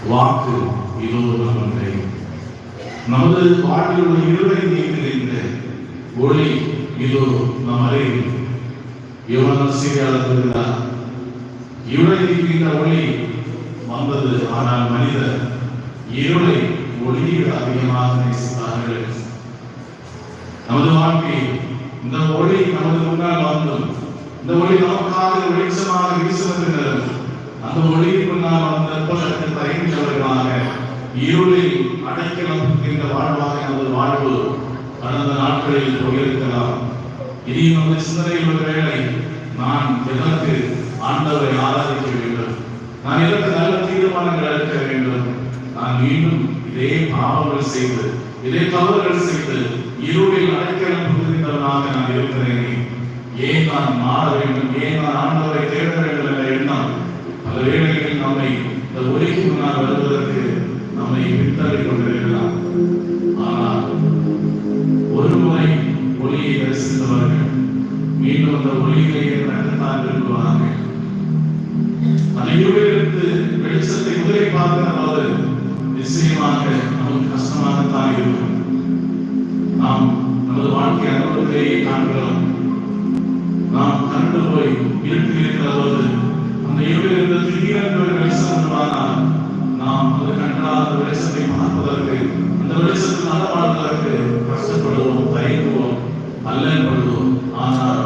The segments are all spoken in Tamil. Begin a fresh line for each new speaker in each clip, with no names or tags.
வாக்கு இதோ நமக்கு நமது வாழ்வில் உள்ள இருளை நீக்குகின்ற ஒளி இதோ நம் அருகில். யோவான் செய்தியாளர் இருளை நீக்குகின்ற ஒளி வந்தது, ஆனால் மனிதர் இருளை ஒளியை அதிகமாக நேசித்தார்கள். நமது வாழ்க்கை இந்த ஒளி நமது முன்னால் வந்தும் இந்த ஒளி நமக்காக வெளிச்சமாக வீசுகின்றது. அந்த ஒளியின் முன்னால் வந்த தயங்கியவர்களாக இருளில் அடைக்கலம் என்ற வாழ்வாக நமது வாழ்வு கடந்த நாட்களில் போயிருக்கலாம். இனி நமது சிந்தனையில் ஒரு வேளை நான் எதற்கு ஆண்டவரை ஆராதிக்க வேண்டும், நான் எதற்கு நல்ல தீர்மானங்கள் எடுக்க வேண்டும், நான் மீண்டும் இதே பாவங்கள் செய்து இதே தவறுகள் செய்து இருளில் அடைக்கலம் புகுகின்றவனாக நான் இருக்கிறேன். ஏன் நான் மாற வேண்டும், ஏன் நான் ஆண்டவரை தேட வேண்டும் என்ற எண்ணம் பல வேளைகளில் நம்மை இந்த ஒளிக்கு முன்னால் வருவதற்கு நம்மை விட்டறிக் கொண்டிருக்கலாம். ஆனால் ஒரு முறை ஒளியை தரிசித்தவர்கள் மீண்டும் அந்த ஒளியிலேயே நடத்தான் விரும்புவார்கள். அந்த இருளிலிருந்து வெளிச்சத்தை முதலில் பார்க்கிற போது நிச்சயமாக நமக்கு கஷ்டமாகத்தான் இருக்கும். நாம் நமது வாழ்க்கை அனுபவத்திலேயே காண்கிறோம். நாம் கண்டு போய் இருட்டில் இருக்கிற போது அந்த இருளிலிருந்து திடீரென்று ஒரு வெளிச்சம் உருவானால் நாம் அந்த கண்டால் அந்த வெளிச்சத்தை பார்ப்பதற்கு, அந்த வெளிச்சத்தில் நடமாடுவதற்கு கஷ்டப்படுவோம், தயங்குவோம், அல்லல்படுவோம். ஆனால்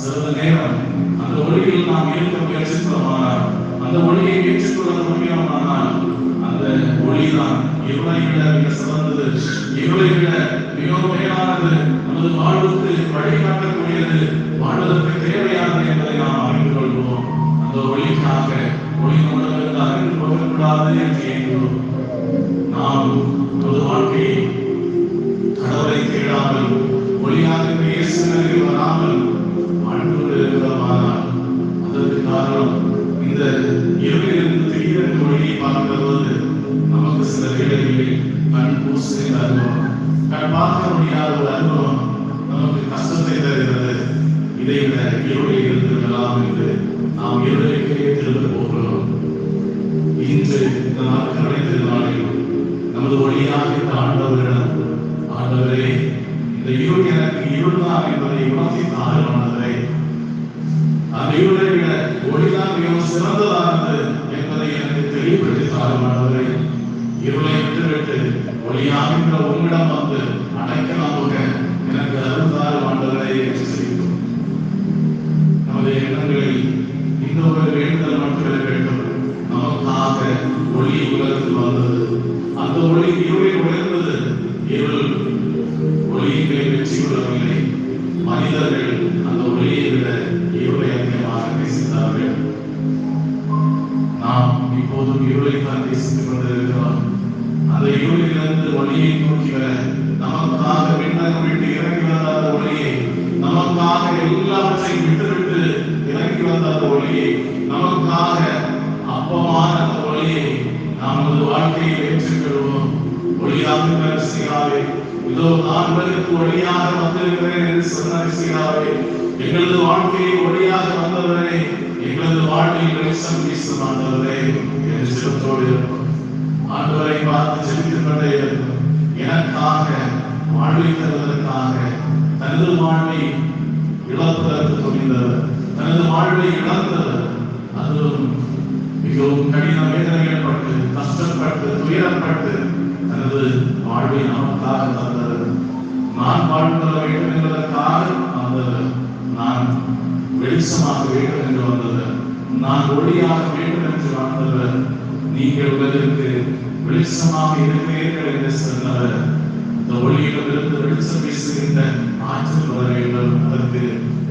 சிறிது நேரம் அந்த ஒளியில் நாம் இருக்க முயற்சித்தோமானால், அந்த ஒளியை ஏற்றுக்கொள்ள முடியுமானால், அந்த ஒளிதான் இருளை விட மிக சிறந்தது, இருளை விட மிகவும் மேலானது, நமது வாழ்வுக்கு வழிகாட்டக்கூடியது, வாழ்வதற்கு தேவையானது என்பதை நாம் அறிந்து கொள்வோம். அந்த ஒளிக்காக ஒளி கொண்டவர்கள் அறிந்து போகக்கூடாது என்று எண்ணுவோம். நாம் நமது வாழ்க்கையை கடவுளை தேடாமல் ஒளியாக இயேசுவில் வராமல் வாழ்ந்து கொண்டிருக்கிறோமானால் அதற்கு காரணம் இந்த இருளிலிருந்து திடீரென்று ஒளியை பார்க்கிறபோது நமக்கு சில வேளைகளில் கண் கூசுகின்ற அனுபவம், கண் பார்க்க முடியாத ஒரு அனுபவம் நமக்கு கஷ்டத்தை தருகிறது. இதை விட இருளில் இருந்திருக்கலாம் என்று நாம் இருளுக்கே திரும்ப போகிறோம். இன்று இந்த நாட்களை திருநாளில் நமது ஒளியாக இந்த ஆண்டவரிடம், ஆண்டவரே இந்த இருள் எனக்கு இருள்தான் என்பதை உணர்த்தி தாழ்வானதை, அந்த இருளை விட ஒளிதான் மிகவும் சிறந்ததானது என்பதை எனக்கு தெளிவுபடுத்தி தாழ்வானவரை, இருளை விட்டுவிட்டு ஒளியாகின்ற உங்களிடம் வந்து அடைக்கலாமாக எனக்கு அருள்தார் ஆண்டவரை என்று சொல்லிட்டோம். நமது எண்ணங்களில் இன்னொரு வேண்டுதல் மட்டும் வேண்டும். நமக்காக ஒளி உலகத்தில் வந்தது, அந்த ஒளி இருளில் உயர்ந்தது. இருள் ஒளியை வெற்றி கொள்ளவில்லை. மனிதர்கள் அந்த ஒளியை விட இருளை அதிகமாக நேசித்தார்கள். நாம் இப்போதும் இருளை தான் நேசித்துக் கொண்டிருக்கிறோம். அந்த இருளிலிருந்து ஒளியை நோக்கி வர நமக்காக விண்ணகம் விட்டு இறங்கி வந்த அந்த ஒளியை, நமக்காக எல்லாவற்றையும் விட்டுவிட்டு இறங்கி வந்த அந்த ஒளியை, நமக்காக அப்பமான அந்த ஒளியை நமது வாழ்க்கையில் ஏற்றுக்கொள்வோம். ஒளியாக ரசிகாவே, இதோ நான் உலகிற்கு ஒளியாக வந்திருக்கிறேன் என்று சொன்ன ரசிகாவே, எங்களது வாழ்க்கையை ஒளியாக வந்தவரே, எங்களது வாழ்வில் வெளிச்சம் வீசும் ஆண்டவரே என்று சிறத்தோடு ஆண்டவரை பார்த்து செலுத்திக் கொண்டே இருக்கும். எனக்காக வாழ்வை தருவதற்காக தனது வாழ்வை இழப்பதற்கு துணிந்தவர், தனது வாழ்வை இழந்தவர், அதுவும் மிகவும் கடின வேதனைகள் பட்டு கஷ்டப்பட்டு துயரப்பட்டு தனது வாழ்வை நமக்காக தந்தவர். நான் வாழ்ந்து வேண்டும் என்பதற்காக வந்தவர், நான் வெளிச்சமாக வேண்டும் என்று வந்தவர், நான் ஒளியாக வேண்டும் என்று வந்தவர், நீங்கள் உலகிற்கு வெளிச்சமாக இருக்கிறீர்கள் என்று சொன்னவர். இந்த ஒளியிலிருந்து வெளிச்சம் வீசுகின்ற ஆற்றல் வர வேண்டும். அதற்கு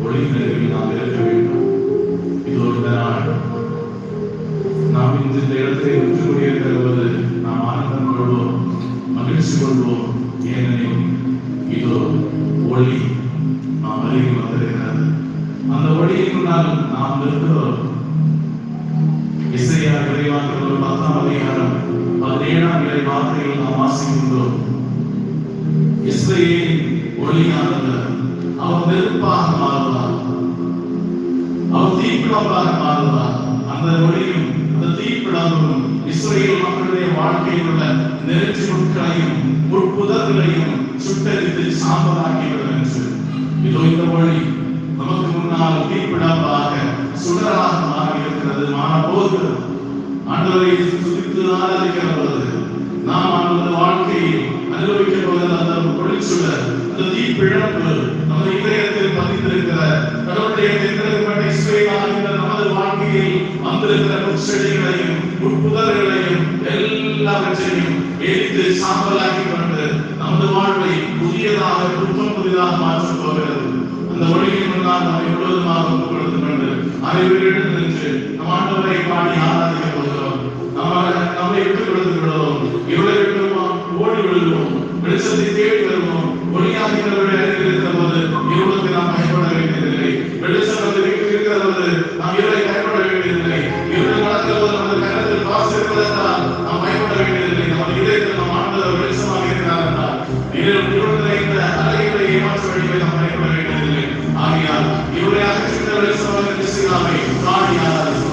ஒளி நிலையில் நாம் இருக்க வேண்டும். இது ஒரு நாள் நாம் இந்த இடத்தை விட்டு கொண்டிருக்கிற போது நாம் ஆனந்தம் கொள்வோம், மகிழ்ச்சி கொள்வோம். ஏனெனில் இதோ ஒளி நாம் அருகில் வந்திருக்கிறது. அந்த ஒளியின் முன்னால் நாம் இருக்கிறோம். இசையா இறைவாக்குகள் 10ஆம் அதிகாரம் 17ஆம் இறை வார்த்தையில் நாம் வாசிக்கின்றோம். இஸ்ரவேலின் ஒளியானது அவர் நெருப்பாக மாறுவார், அவர் தீப்பிழம்பாக மாறுவார். அந்த ஒளியும் அந்த தீப்பிழம்பும் இஸ்ரவேல் மக்களுடைய வாழ்க்கையில் உள்ள நெருஞ்சி முட்களையும் உட்புதர்களையும் சுட்டரித்து சாம்பலாக்கிவிடும் என்று இதோ இந்த மொழி நமக்கு முன்னால் தீப்பிழம்பாக சுடராக மாறி இருக்கிறது. மாறபோது ஆண்டவரை துதித்து ஆராதிக்கிற பொழுது நாம் ஆண்டவர் வாழ்க்கையில் அனுபவிக்க போகிற அந்த ஒளிச்சுடர், அந்த தீப்பிழப்பு நமது இதயத்தில் பதிந்திருக்கிற கடவுளுடைய தேர்ந்தெடுக்கப்பட்ட இஸ்ரவேலாகிய நமது வாழ்க்கையில் வந்திருக்கிற முச்செடிகளையும் உட்புதர்களையும் எல்லாவற்றையும் எரித்து சாம்பலாக்கி கொண்டு நமது வாழ்வை புதியதாக புத்தம் புதிதாக மாற்றப் போகிறது. அந்த ஒளியின் முன்னால் நம்மை முழுவதுமாக கொடுத்து கொண்டு அனைவரிடம் நின்று நம் ஆண்டவரை பாடி ஆராதிக்க போகிறோம். நம்மை விட்டுக் கொடுத்து விடுவோம். இருளை விட்டு ஓடி விடுவோம். வெளிச்சத்தை தேடி வருவோம். ஒளியாகிறவர்கள் அருகில் இருக்கிற போது இருளுக்கு நாம் பயப்பட வேண்டியதில்லை. வெளிச்சம் வந்து வீட்டில் இருக்கிற போது நாம் இருளை பயப்பட வேண்டியதில்லை. இருள் நடக்கிற போது நமது கரத்தில் பாசு இருப்பதென்றால் நாம் பயப்பட வேண்டியதில்லை. நமது இதயத்தில் நம் ஆண்டவர் வெளிச்சமாக இருக்கிறார் என்றால் இருள் இந்த அலைகளை ஏமாற்ற வேண்டியதை நாம் பயப்பட வேண்டியதில்லை. ஆகையால் இருளை அகற்றுகிற வெளிச்சமாக கிறிஸ்துவை பாடி ஆராதிப்போம்.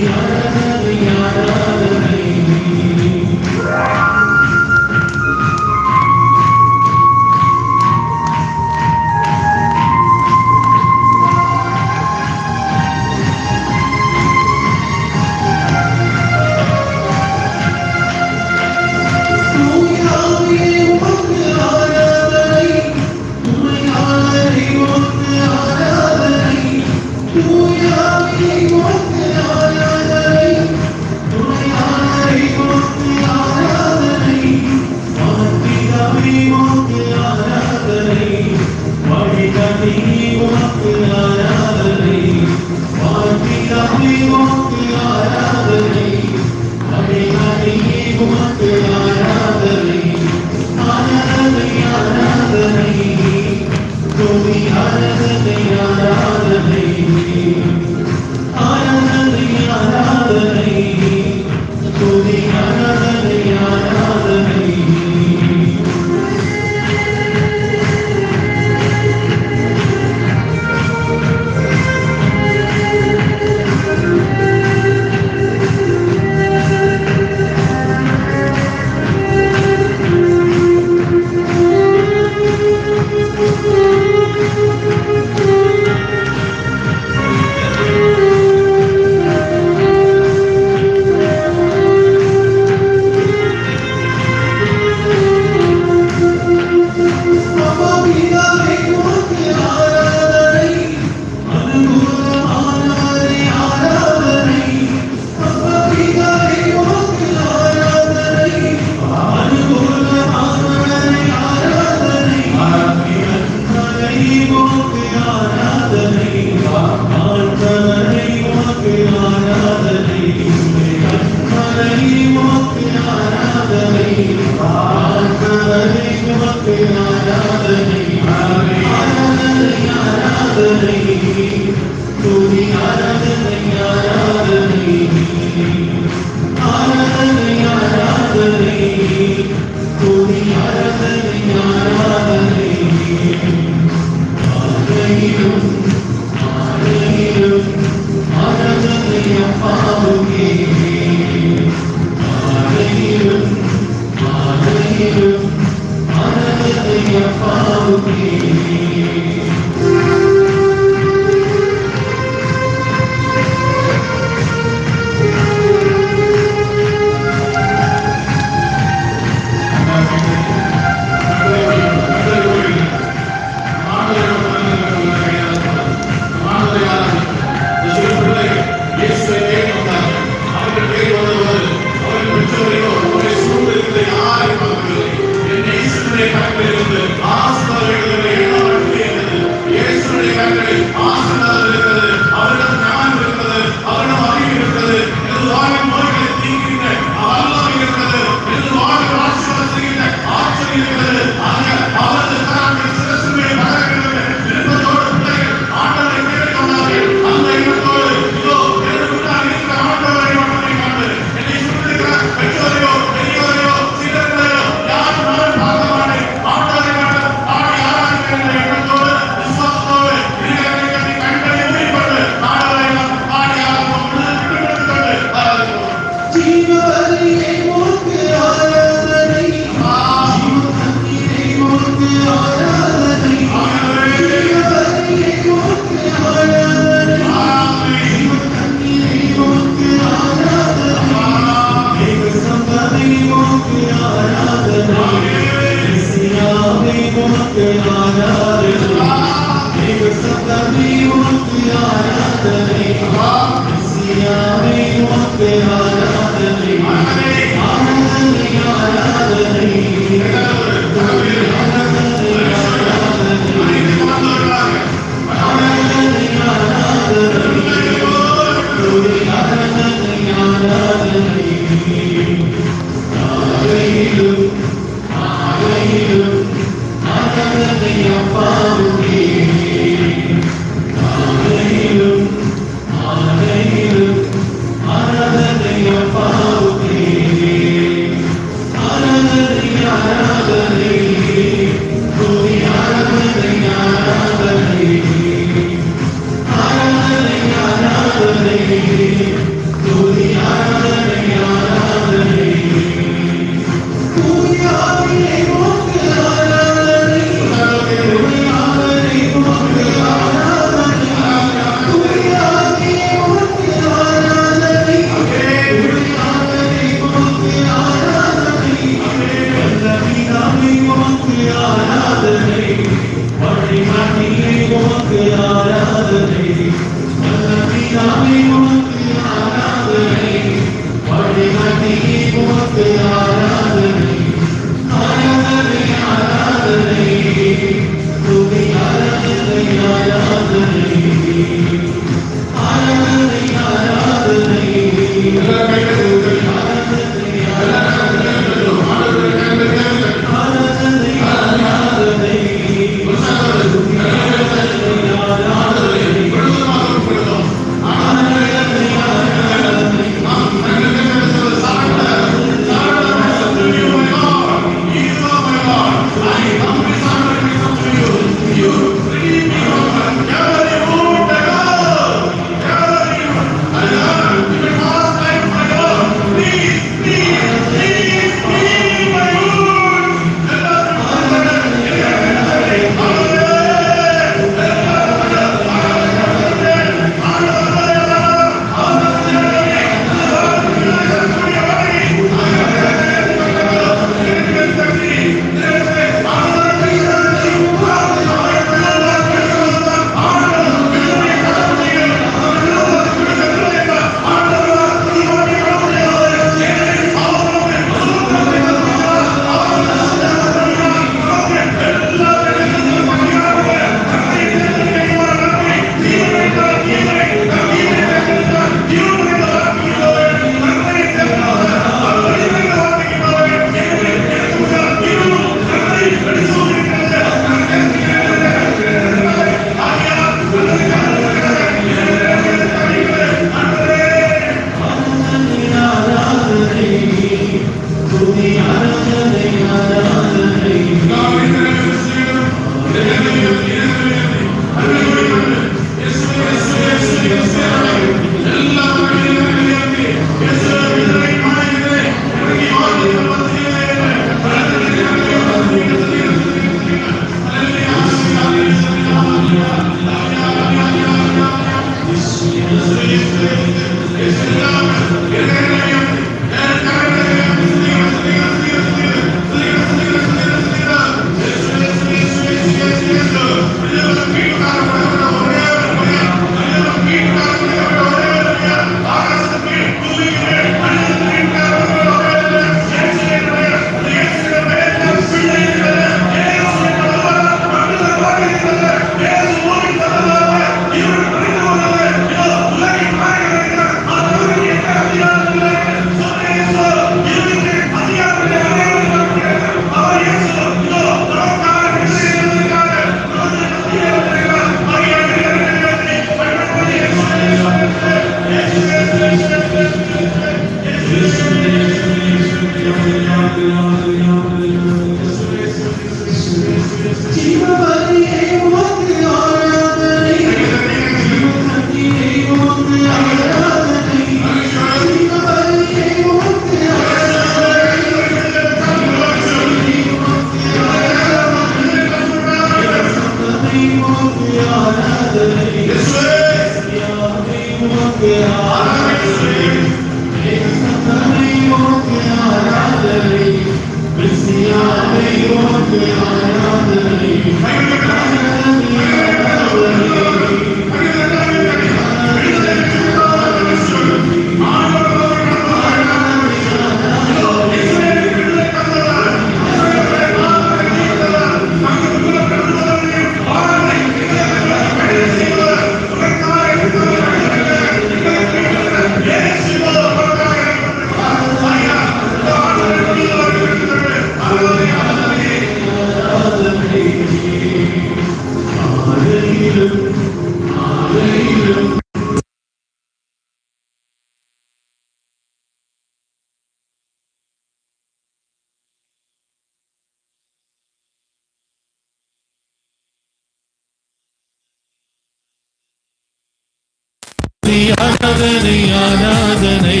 ஆராதனை ஆராதனை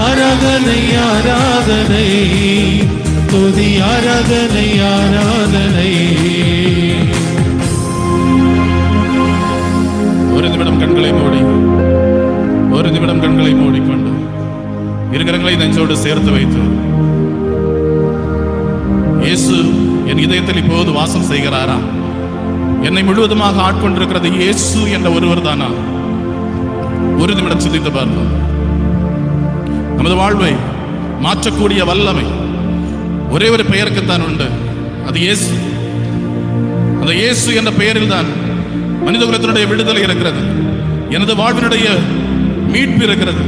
ஆராதனை ஆராதனை துதி ஆராதனை ஆராதனை.
ஒரு நிமிடம் கண்களை மூடி, ஒரு நிமிடம் கண்களை மூடிக்கொண்டு இருக்கிறங்களை நெஞ்சோடு சேர்த்து வைத்து, இயேசு என் இதயத்தில் இப்போது வாசம் செய்கிறாரா? என்னை முழுவதுமாக ஆட்கொண்டிருக்கிறது இயேசு என்ற ஒருவர் தானா? ஒரு நிமிடம் சிந்தித்து பார்ப்போம். நமது வாழ்வை மாற்றக்கூடிய வல்லமை ஒரே ஒரு பெயருக்குத்தான் உண்டு, அது இயேசு. அந்த இயேசு என்ற பெயரில் தான் மனித குலத்தினுடைய விடுதலை இருக்கிறது, எனது வாழ்வினுடைய மீட்பு இருக்கிறது,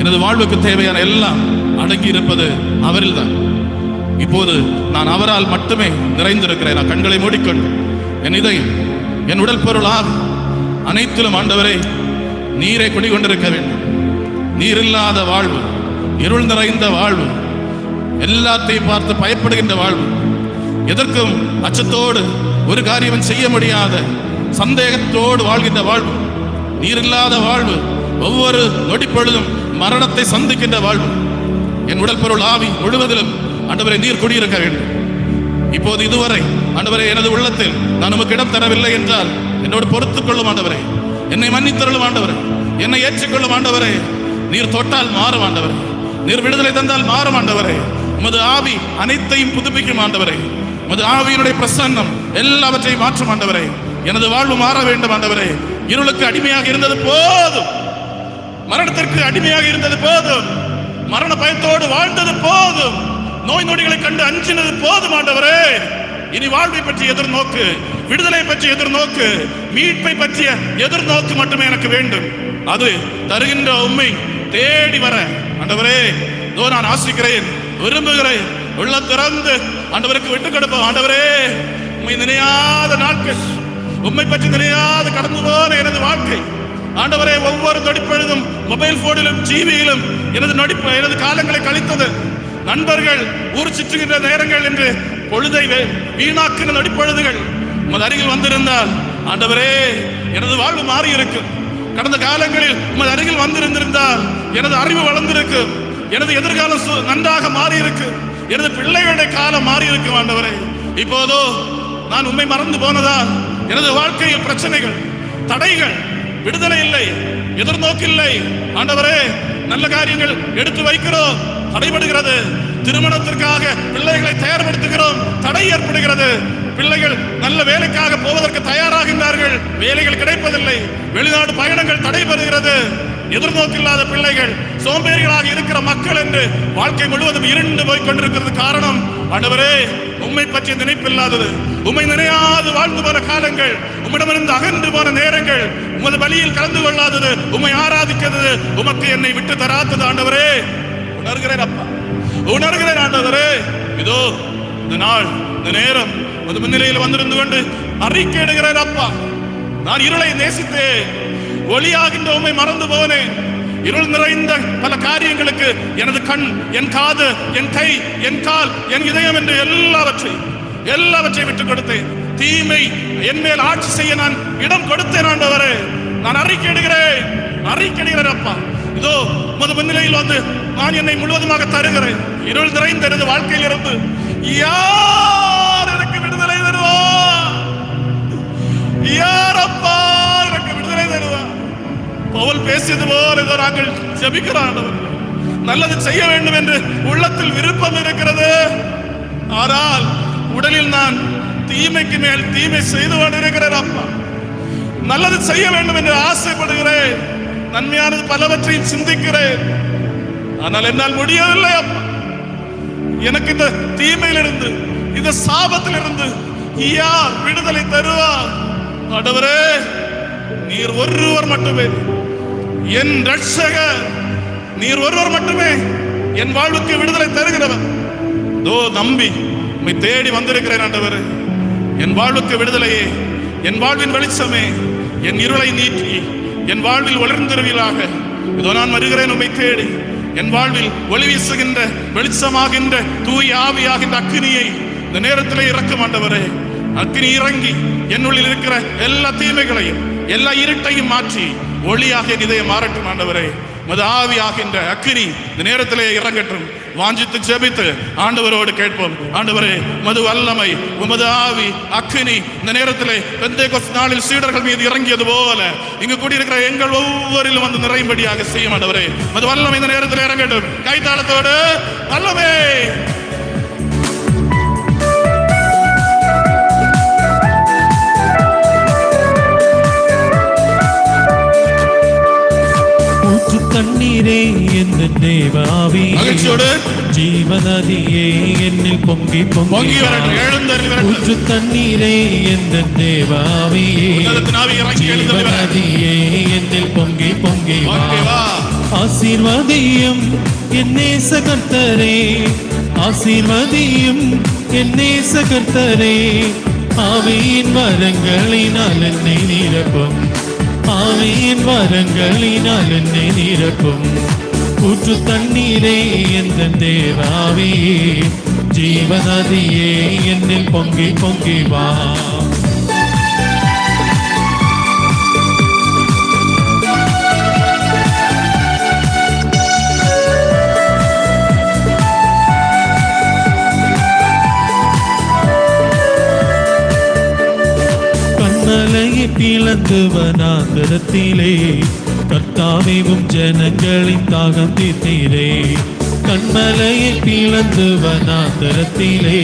எனது வாழ்வுக்கு தேவையான எல்லாம் அடங்கி இருப்பது அவரில் தான். இப்போது நான் அவரால் மட்டுமே நிறைந்திருக்கிறேன். நான் கண்களை மூடிக்கொண்டு என் இதயம், என் உடல் பொருளாக அனைத்திலும் ஆண்டவரே நீரை குடிகொண்டிருக்க வேண்டும். நீர் இல்லாத வாழ்வு, இருள் நிறைந்த வாழ்வு, எல்லாத்தையும் பார்த்து பயப்படுகின்ற வாழ்வு, எதற்கும் அச்சத்தோடு ஒரு காரியம் செய்ய முடியாத சந்தேகத்தோடு வாழ்கின்ற வாழ்வு, நீர் இல்லாத வாழ்வு, ஒவ்வொரு நொடிப்பொழுதும் மரணத்தை சந்திக்கின்ற வாழ்வு, என் உடல் பொருள் ஆவி முழுவதிலும் ஆண்டவரே நீர் குடியிருக்க வேண்டும். இப்போது இதுவரை ஆண்டவரே எனது உள்ளத்தில் நான் உமக்கு இடம் தரவில்லை என்றால் என்னோடு பொறுத்துக் கொள்ளும் ஆண்டவரே, என்னை மன்னித்தருளும் ஆண்டவரே, என்னை ஏற்றுக்கொள்ளும் ஆண்டவரே. நீர் தொட்டால் மாறும் ஆண்டவரே, நீர் விடுதலை தந்தால் மாறும் ஆண்டவரே. உமது ஆவி அனைத்தையும் புதுப்பிக்கும் ஆண்டவரே. உமது ஆவியினுடைய பிரசன்னம் எல்லாவற்றையும் மாற்றும் ஆண்டவரே. எனது வாழ்வு மாற வேண்டும் ஆண்டவரே. இருளுக்கு அடிமையாக இருந்தது போதும், மரணத்திற்கு அடிமையாக இருந்தது போதும், மரண பயத்தோடு வாழ்ந்தது போதும், நோய் நொடிகளை கண்டு அஞ்சினது போதும் ஆண்டவரே. இனி வாழ்வை பற்றி எதிர்நோக்கு, விடுதலை பற்றி எதிர்நோக்கு, மீட்பை பற்றிய எதிர்நோக்கு மட்டுமே எனக்கு வேண்டும். அது தருகின்ற உண்மை தேடி வர ஆண்டவரே நான் ஆசிக்கிறேன், விரும்புகிறேன். உள்ள திறந்து ஆண்டவருக்கு விட்டுக் கொடுப்போம் ஆண்டவரே. உண்மை நினையாத நாட்கள், உண்மை பற்றி நினையாத கடந்து போன எனது வாழ்க்கை ஆண்டவரே, ஒவ்வொரு நொடிப்பொழுதும் மொபைல் போனிலும் டிவியிலும் எனது காலங்களை கழித்தது. நண்பர்கள், ஊர் சுற்றுகின்ற நேரங்கள் என்று பொழுதை வீணாக்கின நொடிப்பொழுதுகள் உமது அருகில் வந்திருந்தால் ஆண்டவரே எனது வாழ்வு மாறி இருக்கும். கடந்த காலங்களில் உமது அருகில் வந்திருந்திருந்தால் எனது அறிவு வளர்ந்திருக்கும், எனது எதிர்காலம் நன்றாக மாறி இருக்கு, எனது பிள்ளைகளுடைய காலம் மாறி இருக்கும் ஆண்டவரே. இப்போதோ நான் உண்மை மறந்து போனதால் எனது வாழ்க்கையில் பிரச்சனைகள், தடைகள், விடுதலை இல்லை, எதிர்நோக்கு இல்லை ஆண்டவரே. நல்ல காரியங்கள் எடுத்து வைக்கிறோம், தடைபடுகிறது. திருமணத்திற்காக பிள்ளைகளை தயார்படுத்துகிறோம், தடை ஏற்படுகிறது. பிள்ளைகள் நல்ல வேலைக்காக போவதற்கு தயாராகின்றார்கள், வேலைகள் கிடைப்பதில்லை. வெளிநாடு பயணங்கள் தடைபடுகிறது. எதிர்நோக்கில்லாத பிள்ளைகள், சோம்பேறிகளாக இருக்கிற மக்கள் என்று வாழ்க்கை முழுவதும் இருண்டு போய் கொண்டிருக்கிறது. காரணம் ஆண்டவரே உம்மை பற்றிய நினைப்பில்லாதது, உம்மை நினையாது வாழ்ந்து போன காலங்கள், உம்மிடமிருந்து அகன்று போன நேரங்கள், உமது பலியில் கலந்து கொள்ளாதது, உம்மை ஆராதிக்கிறது, உமக்கு என்னை விட்டு தராதது ஆண்டவரே. உணர்கிறேன் அப்பா, உணர்கிறேன் ஆண்டவரே. இதோ இந்த நாள், இந்த நேரம் ஒரு முன்னிலையில் வந்திருந்து கொண்டு அறிக்கையிடுகிறேன் அப்பா. நான் இருளை நேசித்தேன், ஒளியாகின்ற உம்மை மறந்து போனேன். இருள் நிறைந்த பல காரியங்களுக்கு எனது கண், என் காது, என் கை, என் கால், என் இதயம் என்று எல்லாவற்றையும்
எல்லாவற்றையும் விட்டுக் கொடுத்தேன். தீமை என் மேல் ஆட்சி செய்ய நான் இடம் கொடுத்தேன் ஆண்டவரே. நான் அறிக்கையிடுகிறேன் அப்பா. இதோ உமது முன்னிலையில் வந்து நான் என்னை முழுவதுமாக தருகிறேன். இருள் நிறைந்த எனது வாழ்க்கையில் இருந்து யார் எனக்கு விடுதலை தருவா? யார் அப்பா எனக்கு விடுதலை தருவா? பவுல் பேசியது போல ஏதோ நாங்கள் ஜெபிக்கிறோம். நல்லது செய்ய வேண்டும் என்று உள்ளத்தில் விருப்பம் இருக்கிறது. ஆனால் உடலில் நான் தீமைக்கு மேல் தீமை செய்து கொண்டிருக்கிறேன் அப்பா. நல்லது செய்ய வேண்டும் என்று ஆசைப்படுகிறேன். நன்மையானது பலவற்றையும் சிந்திக்கிறேன். ஆனால் என்னால் முடியவில்லை அப்பா. எனக்கு இந்த தீமையிலிருந்து, இந்த சாபத்திலிருந்து யார் விடுதலை தருவார்? ஆண்டவரே, நீர் ஒருவர் மட்டுமே என் ரட்சகர். நீர் ஒருவர் மட்டுமே என் வாழ்வுக்கு விடுதலை தருகிறவர். நம்பி உம்மை தேடி வந்திருக்கிறேன் ஆண்டவரே. என் வாழ்வுக்கு விடுதலையே, என் வாழ்வின் வெளிச்சமே, என் இருளை நீக்கி என் வாழ்வில் ஒளிர்ந்திருவீராக. இதோ நான் வருகிறேன் உம்மை தேடி. என் வாழ்வில் ஒளி வீசுகின்ற வெளிச்சமாகின்ற தூய ஆவியாகின்ற அக்கினியை இந்த நேரத்திலே இறக்கும் ஆண்டவரே. அக்கினி இறங்கி என்னுள்ளில் இருக்கிற எல்லா தீமைகளையும் எல்லா இருட்டையும் மாற்றி ஒளியாக இதயம் மாறட்டும் ஆண்டவரே. மது ஆவியாகின்ற அக்கினி இந்த நேரத்திலே இறங்கட்டும். வாஞ்சித்து ஜெபித்து ஆண்டவரோடு கேட்போம். ஆண்டவரே, மது வல்லமை, உமது ஆவி, அக்கினி இந்த நேரத்திலே பெந்தேகோஸ்து நாளில் சீடர்கள் மீது இறங்கியது போல இங்கு கூடியிருக்கிற எங்கள் ஒவ்வொருவரிலும் வந்து நிறையும்படியாக செய்யும் ஆண்டவரே. மது வல்லமை இந்த நேரத்தில் இறங்கட்டும். கைத்தாளத்தோடு வல்லமை.
தண்ணீரே எந்த தேவாவி, ஜீவநதியே என்னில் பொங்கி பொங்கி ஊற்று. தண்ணீரே எந்த தேவாவியே, ஜீவநதியே என்னில் பொங்கி பொங்கி ஆசீர்வதியும் என் நேச கர்த்தரே, ஆசீர்வதியும் என் நேச கர்த்தரே. ஆவியின் வரங்களினால் என்னை நிரப்பும், ஆவியின் வரங்களினால் என்னை நிரப்பும். ஊற்று தண்ணீரே எந்த தேவாவியே, ஜீவநதியே என்னில் பொங்கி பொங்கி வா. கண்மலையை பிளந்து வனாந்தரத்திலே கர்த்தாவேவும் ஜனங்களின் தாகம் தீர்த்தீரே. கண்மலையை பிளந்து வனாந்தரத்திலே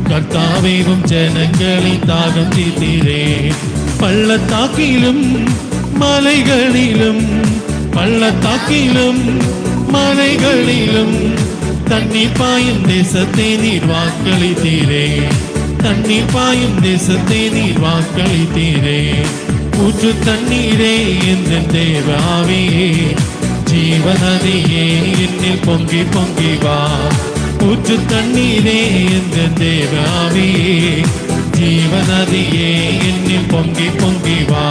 கர்த்தாவேவும் ஜனங்களின் தாகம் தீர்த்தீரே. பள்ளத்தாக்கிலும் மலைகளிலும், பள்ளத்தாக்கிலும் மலைகளிலும் தண்ணீர் பாயும் தேசத்தை நீர் வாக்களித்தீரே. தண்ணீர் பாயும் தேசத்தை நீர் வாக்களித்தீரே. ஊற்று தண்ணீரே எந்த தேவாவியே, ஜீவநதியே என்னில் பொங்கி பொங்கி வா. ஊற்று தண்ணீரே எந்த தேவாவியே, ஜீவநதியே என்னில் பொங்கி பொங்கி வா.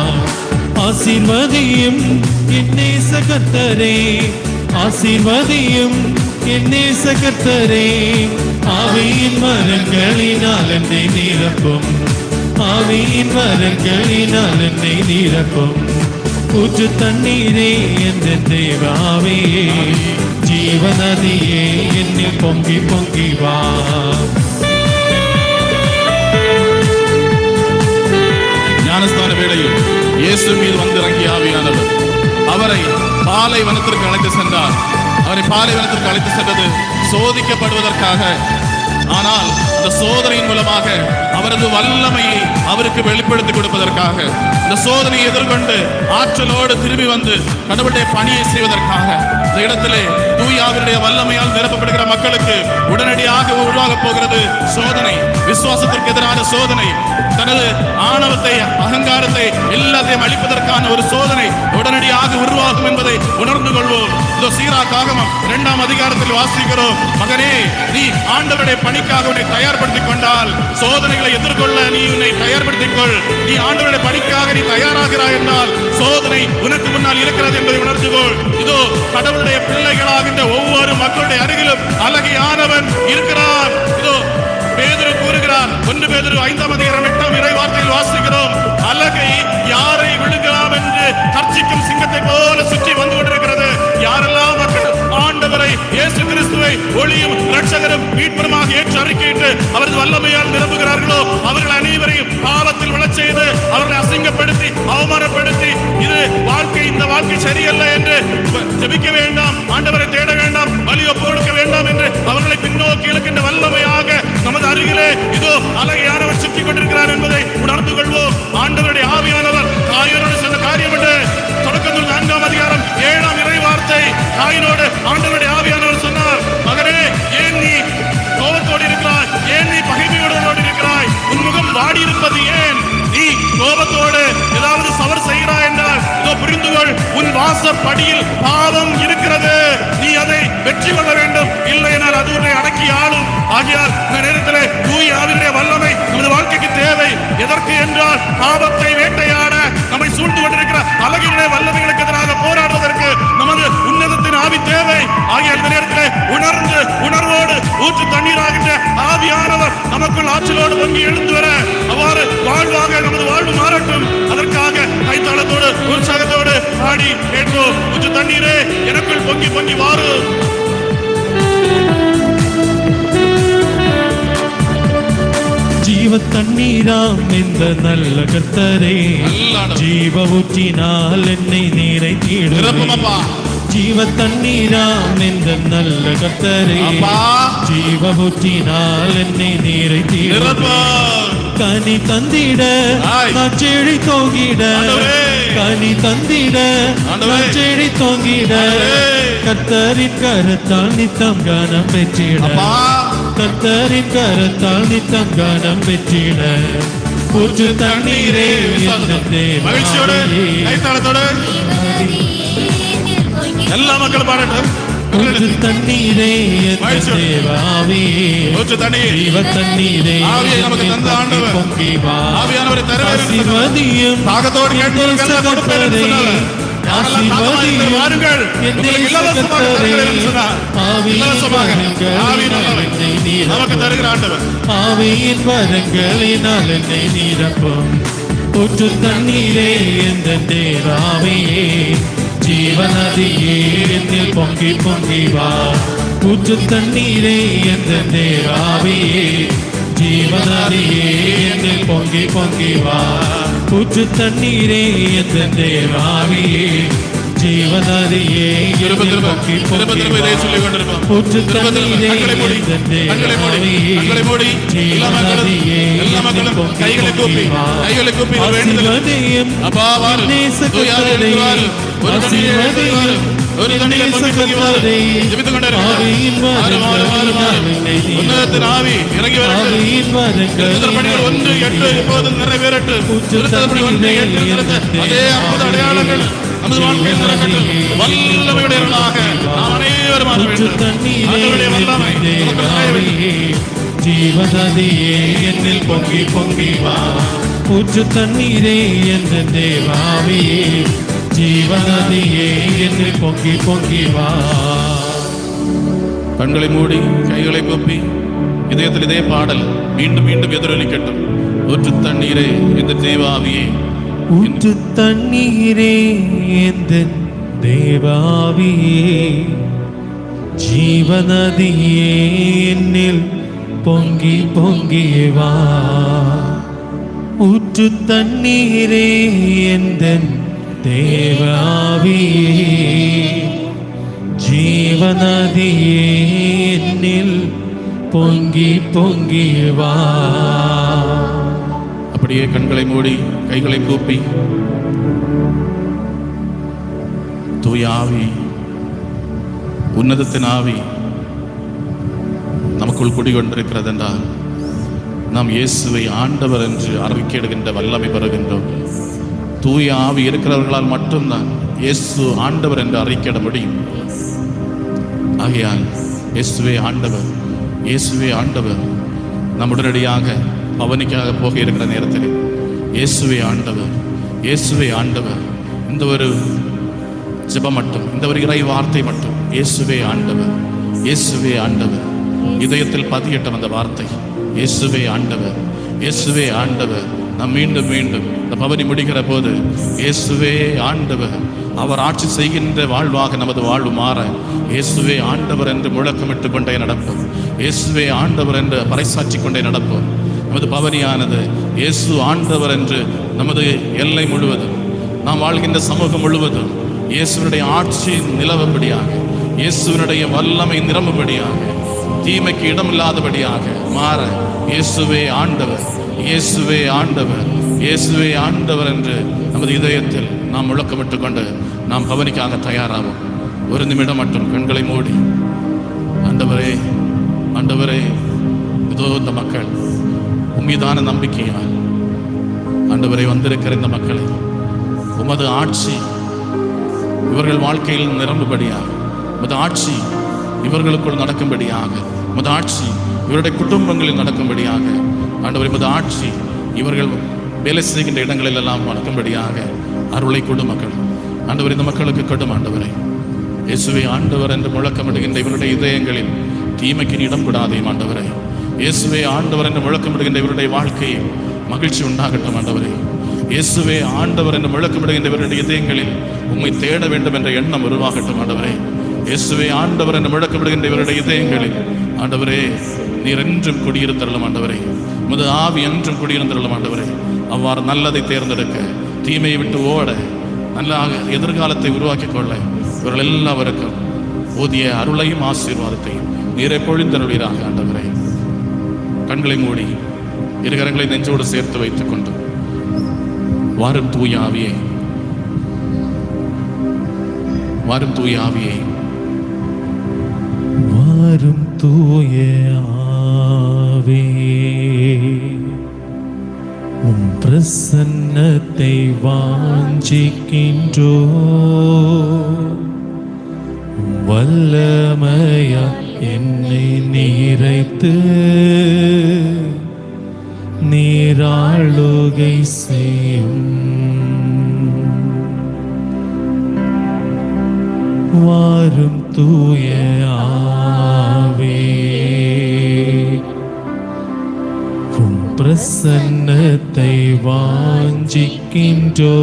ஆசீர்வதியும் என் நேச கர்த்தரே, ஆசீர்வதியும் என் நேச கர்த்தரே. ஆவியின் வரங்களினால் என்னை நிரப்பும், ஆவியின் வரங்களினால் என்னை நிரப்பும். ஊற்று தண்ணீரே எந்த தேவாவியே, ஜீவநதியே என்னில் பொங்கி பொங்கி வா.
ஞானஸ்தான வேளையில் இயேசு மீது வந்து இறங்கிய ஆவியானவர் அவரை பாலைவனத்திற்கு அழைத்து சென்றார். அவரை பாலைவனத்திற்கு அழைத்து சென்றது சோதிக்கப்படுவதற்காக. ஆனால் இந்த சோதனையின் மூலமாக அவரது வல்லமையை அவருக்கு வெளிப்படுத்தி கொடுப்பதற்காக, இந்த சோதனையை எதிர்கொண்டு ஆற்றலோடு திரும்பி வந்து கடவுளுடைய பணியை செய்வதற்காக இந்த இடத்திலே தூயாவினுடைய வல்லமையால் நிரப்பப்படுகிற மக்களுக்கு உடனடியாக உருவாக போகிறது சோதனை. விசுவாசத்திற்கு எதிரான சோதனை, தனது ஆணவத்தை, அகங்காரத்தை எல்லாத்தையும் அழிப்பதற்கான ஒரு சோதனை உடனடியாக உருவாகும் என்பதை உணர்ந்து கொள்வோம். இதோ சீராக்காகமம் 2ஆம் அதிகாரத்தில் வாசிக்கிறோம். மகனே, நீ ஆண்டவருடைய பணிக்காக உன்னை தயார்படுத்திக் கொண்டால் சோதனைகளை எதிர்கொள்ள நீ உன்னை தயார்படுத்திக் கொள். நீ ஆண்டவருடைய பணிக்காக நீ தயாராகிறாய் என்றால் சோதனை உனக்கு முன்னால் இருக்கிறது என்பதை உணர்ந்து கொள். இதோ கடவுளுடைய பிள்ளைகளாகின்ற ஒவ்வொரு மக்களுடைய அருகிலும் அழகியானவன் இருக்கிறார். இதோ பேதுரு கூறுகிறார், 1 பேதுரு 5ஆம் அதிகாரம் 8ஆம் இறை வார்த்தையில் வாசிக்கிறோம். அலகை யாரை விழுங்கலாம் என்று கர்ச்சிக்கும் சிங்கத்தை போல சுற்றி வந்து கொண்டிருக்கிறது. யாரெல்லாம் மக்கள் ஆண்டவரை இயேசு கிறிஸ்துவை ஒளியும் இரட்சகரும் மீட்பருமாக ஏற்று அறிக்கையிட்டு அவரது வல்லமையால் நிரம்புகிறார்களோ அவர்கள் அனைவரையும் பாவத்தில் விழச் செய்து அவர்களை அசிங்கப்படுத்தி அவமானப்படுத்தி இது வாழ்க்கை, இந்த வாழ்க்கை சரியல்ல என்று ஜெபிக்க வேண்டாம், ஆண்டவரை தேட வேண்டாம், பலி ஒப்பு கொடுக்க வேண்டாம் என்று அவர்களை பின்னோக்கி இழுக்கின்ற வல்லமையாக நமது அருகிலே இதோ அழகையானவர் சுற்றி கொண்டிருக்கிறார் என்பதை உணர்ந்து கொள்வோம். ஆண்டவருடைய ஆவியானவர் தாயோடு சொன்ன காரியம் என்று தொடக்கத்தில் 4ஆம் அதிகாரம் 7ஆம் இறை வார்த்தை தாயினோடு ஆண்டவருடைய ஆவியானவர் சொன்னார், மகனே ஏன் நீ கோபத்தோடு இருக்கிறாய், ஏன் நீ பகைமையோடு இருக்கிறாய், உன் முகம் வாடி இருப்பது ஏன், நீ கோபத்தோடு ஏதாவது தவறு செய்கிறாய் என்றால் இதோ புரிந்து கொள், உன் வாசப்படியில் பாவம் இருக்கிறது, நீ அதை வெற்றி கொள்ள வேண்டும், இல்லை என்றால் அது உன்னை அடக்கி ஆளும். ஆகியால் இந்த நேரத்தில் தூய ஆவியினுடைய வல்லமை நமது வாழ்க்கைக்கு தேவை. எதற்கு என்றால் பாவத்தை வேட்டையாட நம்மை சூழ்ந்து கொண்டிருக்கிற அழகினுடைய வல்லமைகளுக்கு எதிராக போராடுவதற்கு நமது உன்னதத்தின் ஆவி தேவை. ஆகிய இந்த நேரத்தில் உணர்வோடு ஊற்று தண்ணீராகின்ற ஆவியானவர் நமக்குள் ஆற்றலோடு பொங்கி எழுந்து வர அவ்வாறு வாழ்வாக நமது வாழ்வு மாறட்டும். அதற்காக கைத்தாளத்தோடு உற்சாகத்தோடு ஆடி கேட்போம். ஊற்று தண்ணீரே எனக்குள் பொங்கி பொங்கி வாரு.
ஜீவ தண்ணீராம் இந்த நல்ல கர்த்தரே, ஜீவ ஊற்றினால் என்னை நிறைத்திடுவே. ஜீவ தண்ணீராம் இந்த நல்ல கர்த்தரே, ஜீவ ஊற்றினால் என்னை நிறைத்திடுவே. கனி தந்திட நான் செடி தோங்கிட, கனி தந்திட நான் செடி தோங்கிட, கர்த்தரின் கரத்தால் நித்தம் கனம் பெற்றிட, கர்த்தரின் கரத்தால் நித்தம் கனம் பெற்றிட. ஊற்று தண்ணீரே
மகிழ்ச்சியோடு கைத்தாளத்தோடு எல்லா மக்களும் பாடட்டும்.
ஊற்று தண்ணீரே தேவாவே,
ஊற்று தண்ணீர்
ஜீவ தண்ணீரே
நமக்கு தந்த ஆண்டவர்
பொங்கி வா.
ஆவியானவரை
ஆசீர்வதியும்
தாகத்தோடு கேட்பவர்கள் கொடுப்பேன் என்று சொன்னார்.
ஆசீர்வதியும்
வாருங்கள், உங்களுக்கு இலவசமாக தருகிறேன் என்று சொன்னார். இலவசமாக நமக்கு தருகிற ஆண்டவர்.
ஆவியின் வரங்களினால் என்னை நிரப்பும். ஊற்று தண்ணீரே எந்த தேவாவையே, ஜீவநதியே என்னில் பொங்கி பொங்கி வா. ஊற்று தண்ணீரே எந்த தேவாவையே, ஜீவநதியே என்னில் பொங்கி பொங்கி வா. ஊற்று தண்ணீரே எந்த தேவாவையே, ஜீவநதியே என்னில் பொங்கி பொங்கி வா. ஊற்று தண்ணீரே எந்த தேவாவையே, ஜீவநதியே என்னில் பொங்கி பொங்கி வா. ஆசீர்வதியும் நேசகர்த்தரே, ஆசீர்வதியும் நேசகர்த்தரே, ஆவியின் வரங்களினால் என்னை நிரப்பும். ஆவியின் வரங்களினால்
ஒன்று 8 இப்போது நிறைவேறட்டு. அதே அற்புத அடையாளங்கள் நமது வாழ்க்கையில் நடக்கட்டும். வல்லமையுடையவர்களாக நாம் அனைவரும் ஆக வேண்டும். ஆண்டவருடைய வல்லமை நமக்கு காய வேண்டும்.
ஜீவநதியே என்னில் பொங்கி பொங்கி வா. ஊற்று தண்ணீரே என்ற தேவாவியே, ஜீவநதியே என்னில் பொங்கி பொங்கி வா.
கண்களை மூடி கைகளை கொப்பி இதயத்தில் இதே பாடல் மீண்டும் மீண்டும் எதிரொலிக்கட்டும். ஊற்று தண்ணீரே இந்த தேவாவியே,
ஊற்று தண்ணீரே எந்த தேவாவியே, ஜீவநதியே என்னில் பொங்கி பொங்கி வா. ஊற்று தண்ணீரே எந்த தேவாவியே, ஜீவநதியே என்னில் பொங்கி பொங்கி வா.
அப்படியே கண்களை மூடி கைகளை கூப்பி தூய ஆவி, உன்னதத்தின் ஆவி நமக்குள் குடிகொண்டிருக்கிறது என்றால் நாம் இயேசுவை ஆண்டவர் என்று அறிக்கையிடுகின்ற வல்லமை பெறுகின்றோம். தூய ஆவி இருக்கிறவர்களால் மட்டும்தான் இயேசு ஆண்டவர் என்று அறிக்கையிட முடியும். ஆகையால் இயேசுவே ஆண்டவர், இயேசுவே ஆண்டவர். நம் உடனடியாக பவனிக்காக போக இருக்கிற நேரத்தில் இயேசுவே ஆண்டவர், இயேசுவே ஆண்டவர். இந்த ஒரு ஜெபம் மட்டும், இந்த ஒரு இறை வார்த்தை மட்டும், இயேசுவே ஆண்டவர், இயேசுவே ஆண்டவர். இதயத்தில் பதியட்டும் அந்த வார்த்தை, இயேசுவே ஆண்டவர், இயேசுவே ஆண்டவர். நாம் மீண்டும் மீண்டும் இந்த பவனி முடிகிற போது இயேசுவே ஆண்டவர், அவர் ஆட்சி செய்கின்ற வாழ்வாக நமது வாழ்வு மாற இயேசுவே ஆண்டவர் என்று முழக்கமிட்டு கொண்டே நடப்போம். இயேசுவே ஆண்டவர் என்று பறைசாற்றி கொண்டே நடப்போம். நமது பவனியானது இயேசு ஆண்டவர் என்று நமது எல்லை முழுவதும், நாம் வாழ்கின்ற சமூகம் முழுவதும் இயேசுவனுடைய ஆட்சி நிலவும்படியாக, இயேசுவனுடைய வல்லமை நிரம்பும்படியாக, தீமைக்கு இடமில்லாதபடியாக மாற இயேசுவே ஆண்டவர், இயேசுவே ஆண்டவர், இயேசுவே ஆண்டவர் என்று நமது இதயத்தில் நாம் முழக்கமிட்டு கொண்டு நாம் பவனிக்காக தயாராகும். ஒரு நிமிடம் மட்டும் கண்களை மூடி, ஆண்டவரே ஆண்டவரே, இதோ இந்த மக்கள் உம்மீதான நம்பிக்கையால் ஆண்டவரை வந்திருக்கிற இந்த மக்களை உமது ஆட்சி இவர்கள் வாழ்க்கையில் நிரம்பும்படியாக, உமது ஆட்சி இவர்களுக்குள் நடக்கும்படியாக, உமது ஆட்சி இவருடைய குடும்பங்களில் நடக்கும்படியாக, ஆண்டவரை உமது ஆட்சி இவர்கள் வேலை செய்கின்ற இடங்களில் எல்லாம் நடக்கும்படியாக அருளை கொடு மக்கள். ஆண்டவர் இந்த மக்களுக்கு கொடும் ஆண்டவரை. இயேசுவே ஆண்டவர் என்று முழக்கமிடுகின்ற இவருடைய இதயங்களில் தீமைக்கு இடம் கூடாதையும் ஆண்டவரை. இயேசுவே ஆண்டவர் என்று முழக்கமிடுகின்ற இவருடைய வாழ்க்கையில் மகிழ்ச்சி உண்டாகட்டும் ஆண்டவரை. இயேசுவே ஆண்டவர் என்று முழக்கமிடுகின்ற இவருடைய இதயங்களில் உம்மை தேட வேண்டும் என்ற எண்ணம் உருவாகட்டும் ஆண்டவரே. இயேசுவே ஆண்டவர் என்று முழக்கமிடுகின்ற இவருடைய இதயங்களில் ஆண்டவரே நீர் என்றும் குடியிருத்தரலும் ஆண்டவரே. உமது ஆவி என்றும் குடியிருந்தரலும் ஆண்டவரே. அவ்வாறு நல்லதை தேர்ந்தெடுக்க, தீமையை விட்டு ஓட, நல்ல எதிர்காலத்தை உருவாக்கி கொள்ள இவர்கள் எல்லாருக்கும் போதிய அருளையும் ஆசீர்வாதத்தையும் நீரை பொழிந்தருளீராக ஆண்டவரே. கண்களை மூடி இருகரங்களை நெஞ்சோடு சேர்த்து வைத்துக் கொண்டு வாரும் தூய ஆவியே, வாரும் தூய ஆவியே,
வாரும் தூய ஆவே, உம் பிரசன்னத்தை வாஞ்சிக்கின்றோ, வல்லமையா என்னை நிறைத்து நீராளுகை செய்யும். வாரும் தூய ஆவே, உம் பிரசன்னத்தை வாஞ்சிக்கின்றோ,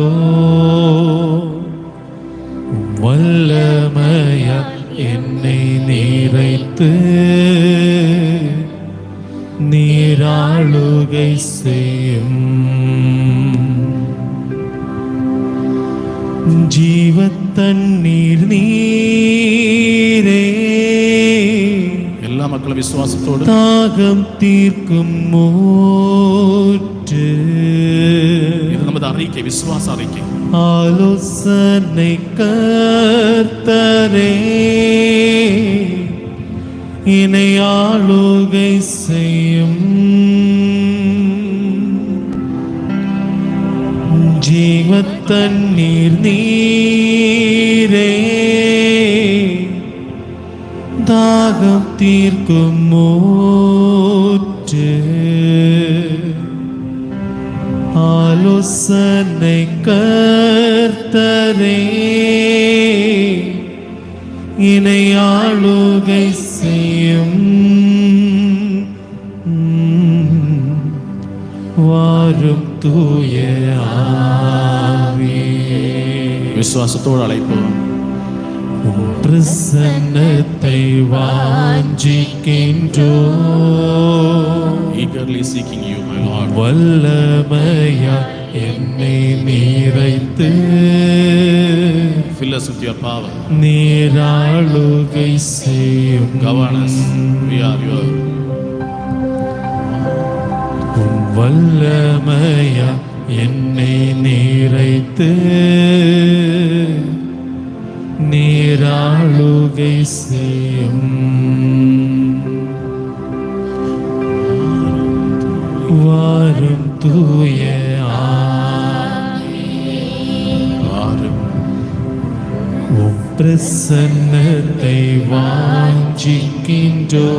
வல்லமையா என்னை நிறைத்து நீராளுகை செய்யும். ஜீவத்தண்ணீர் நீரே,
எல்லா மக்களும் விசுவாசத்தோடு
தாகம் தீர்க்கும் மூற்று,
இது நமது அறிக்கை, விசுவாச அறிக்கை.
ஆலோசனை கர்த்தரே, இணை ஆளுகை செய்யும். ஜீவத்தண்ணீர் நீரே, தாகம் தீர்க்கும் மூற்று, ஆலோசனை கர்த்தரே, இணை ஆளுகை செய்யும். வாரும் தூய ஆவியே,
விசுவாசத்தோடு அழைப்போம்.
உம் பிரசன்னத்தை வாஞ்சிக்கின்றோ,
eagerly seeking you my Lord.
வல்லமையா என்னை நிறைத்து
Fill us with your power.
நீராளுகை செய்யும்.
Govern us. We are your.
உம் வல்லமையா என்னை நிறைத்து நீராளுகை செய்யும். வாரும் தூய ஆவியே,
வாரும்.
உம் பிரசன்னத்தை வாஞ்சிக்கின்றோ,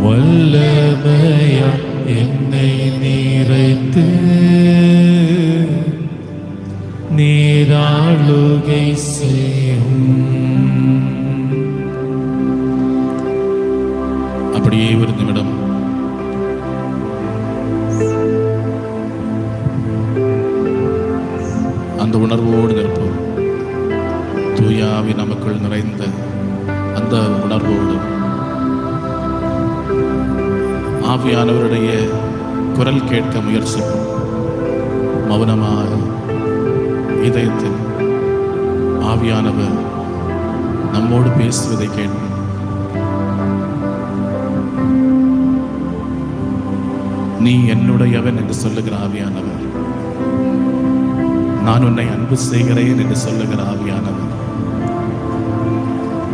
வல்லமையா என்னை நிறைத்து நீராளுகை செய்யும்.
அப்படியே ஒரு நிமிடம்
அந்த உணர்வோடு நிற்போம். தூயாவி நமக்குள் நிறைந்த அந்த உணர்வோடு ஆவியானவருடைய குரல் கேட்க முயற்சிப்போம். மௌனமாக இதயத்தில் ஆவியானவர் நம்மோடு பேசுவதை கேட்போம். நீ என்னுடையவன் என்று சொல்லுகிற ஆவியானவர், நான் உன்னை அன்பு செய்கிறேன் என்று சொல்லுகிற ஆவியானவர்,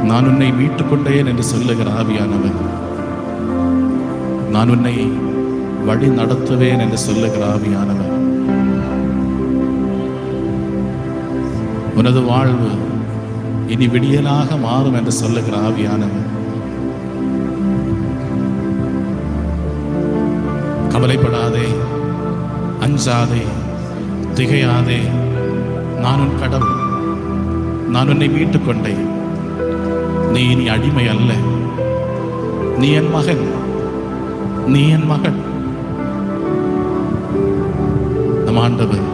நான் உன்னை மீட்டுக் கொண்டேன் என்று சொல்லுகிற ஆவியானவர், நான் உன்னை வழி நடத்துவேன் என்று சொல்லுகிற ஆவியானவர், உனது வாழ்வு இனி விடியலாக மாறும் என்று சொல்லுகிற ஆவியானவர், கவலைப்படாதே, அஞ்சாதே, திகையாதே, நான் உன் கடவுள், நான் உன்னை மீட்டுக் கொண்டேன், நீ இனி அடிமை அல்ல, நீ என் மகன், நீ என் மகள். நம் ஆண்டவர்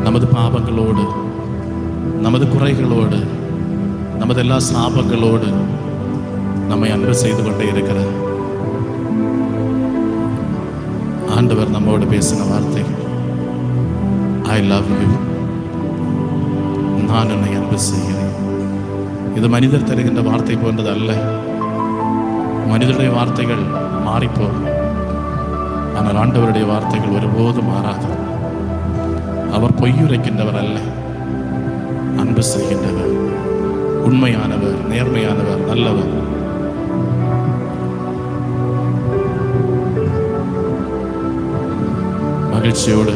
நமது பாவங்களோடு, நமது குறைகளோடு, நமது எல்லா சாபங்களோடு நம்மை அன்பு செய்து கொண்டே இருக்கிறார். ஆண்டவர் நம்மோடு பேசின வார்த்தைகள், ஐ லவ் யூ, நான் உன்னை அன்பு செய்கிறேன். இது மனிதர் தருகின்ற வார்த்தை போன்றது அல்ல. மனிதருடைய வார்த்தைகள் மாறிப்போகும், ஆனால் ஆண்டவருடைய வார்த்தைகள் ஒருபோதும் மாறாது. அவர் பொய்யுரைக்கின்றவர் அல்ல, அன்பு செய்கின்றவர், உண்மையானவர், நேர்மையானவர், நல்லவர். மகிழ்ச்சியோடு